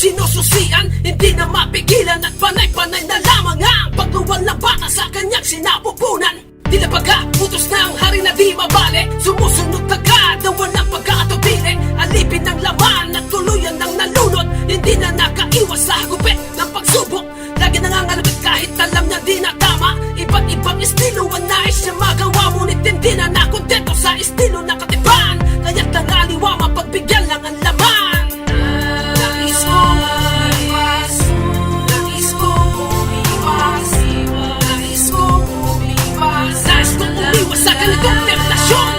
sinususian, hindi na mapigilan at panay-panay na lamang ang pagluwal ng bata sa kanyang sinapupunan. Tila baga, utos ng hari na di mabali, sumusunod agad na walang pagkakatubili. Alipin ng laman at tuluyan ng nalunod, hindi na nakaiwas sa hagupit ng pagsubok. Lagi nangangalabit kahit alam niya di na tama. Iba't ibang estilo ang nais niya magawa, ngunit hindi na nakontento sa estilo ng katipan. Kaya't nangaliwa mapagbigyan lang ang laman. Nais ko umiwas, nais ko umiwas, nais ko umiwas, nais ko umiwas sa ganitong temptasyon.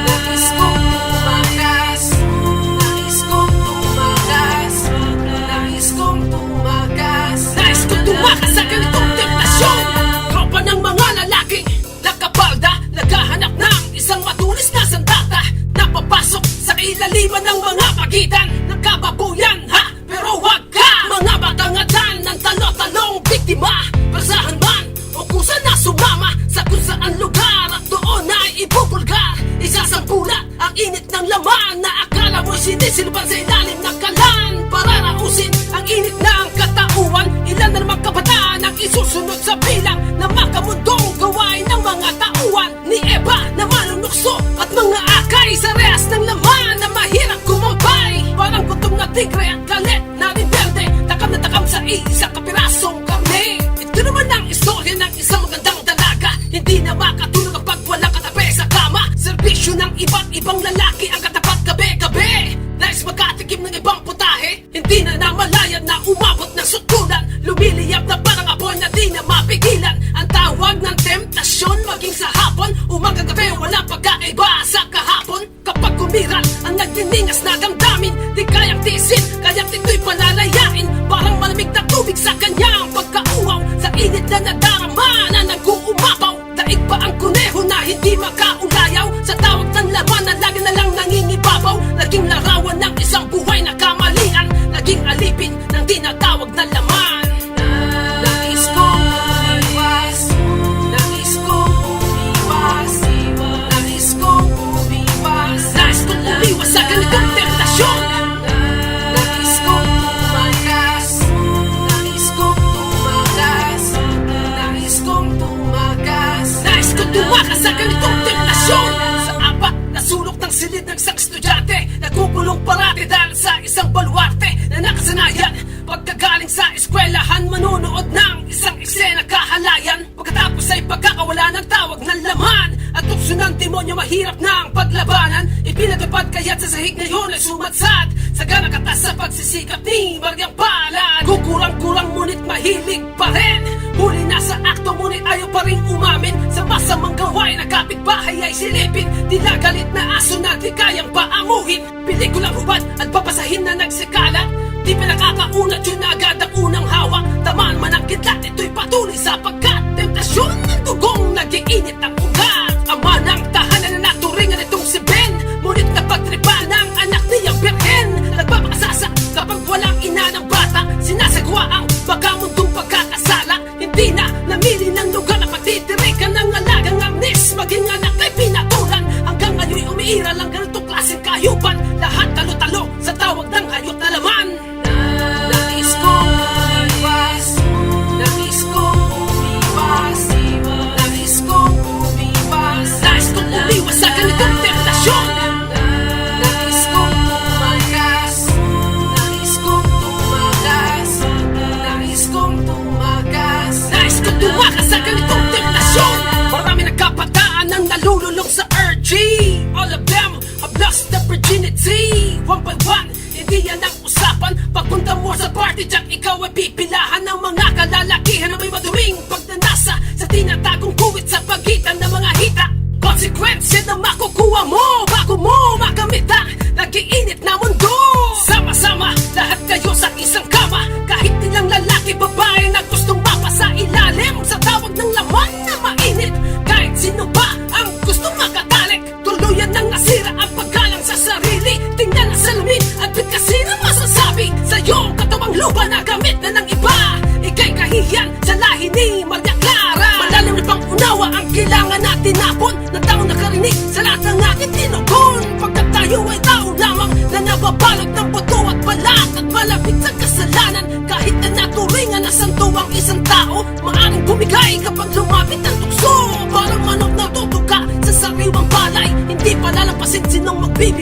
Nais ko tumakas, nais ko tumakas, nais kong tumakas, nais ko tumakas sa ganitong temptasyon. Tropa ng mga lalaki, nakapalda, naghahanap ng isang matulis na sandata, napapasok sa ilaliman ng mga pagitan. Nagkababuyan ha, pero wag ka. Mga batangatan ng talo-talong biktima, basahan man o kusa na sumama sa kung saan lugar at doon ay ipupulgar. Isasampulat ang init ng laman na akala mo'y sinisilban sa ilalim ng kalan. Para rausin ang init ng katauhan, ilan na namang kabataan ang isusunod sa bilang na makamundong gawain ng mga tauhan ni Eva na malunukso at mga akay sa rehas ng laman na mahirap kumampay. Parang gutom na tigre at galit na rebelde, takam na takam sa isang kapirasong karne. Ito naman ang istorya ng isang magandang dalaga, hindi na makatulog kapag walang katabi sa kama. Serbisyo ng iba't ibang lalaki ang katapat gabi-gabi. Nais magkatikim ng ibang putahe, hindi na namalayan na umabot ng sutulan. Lumiliyap na parang apoy na di na mapigilan. Ang tawag ng temptasyon maging sa hapon, umagang gabi walang pagkakaiba sa kahapon. Kapag kumiral ang nagdiningas na damdamin, di kayang tisin, kaya't ito'y palalayain. Parang malamig na tubig sa kanyang pagkauaw, sa init na nadarama na nag-uumapaw. Daig pa ang kuneho na hindi makaulayaw sa tawag ng laman na lagi na lang nangingibabaw. Naging larawan ng isang buhay na kamalian, naging alipin ng tinatawag na laman. Nais ko umiwas, nais ko umiwas, nais ko umiwas, nais ko umiwas sa ganitong temptasyon. Nais ko tumakas, nais ko tumakas, nais kong tumakas, nais ko tumakas sa ganitong temptasyon. Sa apat na sulok ng silid ng isang estudyante, nagkukulong parati dahil sa isang baluarte na nakasanayan. Pagkagaling sa eskwelahan, manonood ng isang eksena kahalayan. Pagkatapos ay pagkakawala ng tawag ng laman at tukso ng demonyo mahirap ng paglabanan. Ipinatupad kaya't sa sahig ngayon ay sumadsad sa ganang katas sa pagsisikap ni Mariang Palad. Kukurang-kurang ngunit mahilig pa rin, huli na sa akto ngunit ayaw pa rin umamin sa masamang gawain na kapitbahay ay silipin. Tila galit na aso na di kayang paamuhin. Pelikulang hubad at babasahin na nagsikalat, di pa nakakaunat yun na agad ang unang hawak. Tamaan man ang kidlat, ito'y patuloy sapagkat temptasyon ng dugong nag-iinit ang ugat. Ama ng tahanan na naturingan itong si Ben, ngunit napagtripa ng anak niyang birhen. Nagpapakasasa kapag walang ina ng bata, sinasagwa ang bagamundong pagkakasala. Hindi na namili ng lugar na patitirikan ng alagang amnis, maging anak ay pinatulan. Hanggang ngayon'y umiiral ang ganitong klaseng kayupan, lahat talo-talo sa tawag ng hayop na laman. Nais ko umiwas, nais ko umiwas, nais ko umiwas, nais ko umiwas sa ganitong temptasyon. Nais ko tumakas, nais ko tumakas, nais kong tumakas, nais ko tumakas sa ganitong temptasyon. Marami nagkapataan ng nalululong sa RG, all of them have lost their virginity. One by one, hindi yan ang usapan. Pagpunta mo sa party dyan, ikaw ay pipilahan ng mga kalalakihan na may maduming pagdanasa sa tinatagong kuwit sa pagitan ng mga hita. Consequence na makukuha mo bago mo makamit ang nag-iinit na mundo. Sama-sama, lahat kayo sa isang kama, kahit ilang lalaki, babae na gustong mapasa ilalim sa tawag ng laman na mainit. Kahit sino ba ang gustong makatalik, tuluyan nang nasira ang paggalang sa sarili. Tingnan ang salamin at bigkasin ang masasabi sa iyong katawang lupa na gamit na ng iba. Ika'y kahihiyan sa lahi ni Maria Clara. Malalim na pang-unawa ang kailangan natin napon, na taong nakarinig sa lahat ng aking tinugon. Pagkat tayo ay tao ang isang tao maaring bumigay kapag lumapit ang tukso. Parang manok na tutuka sa sariwang palay, hindi palalampasin sinong magbibigay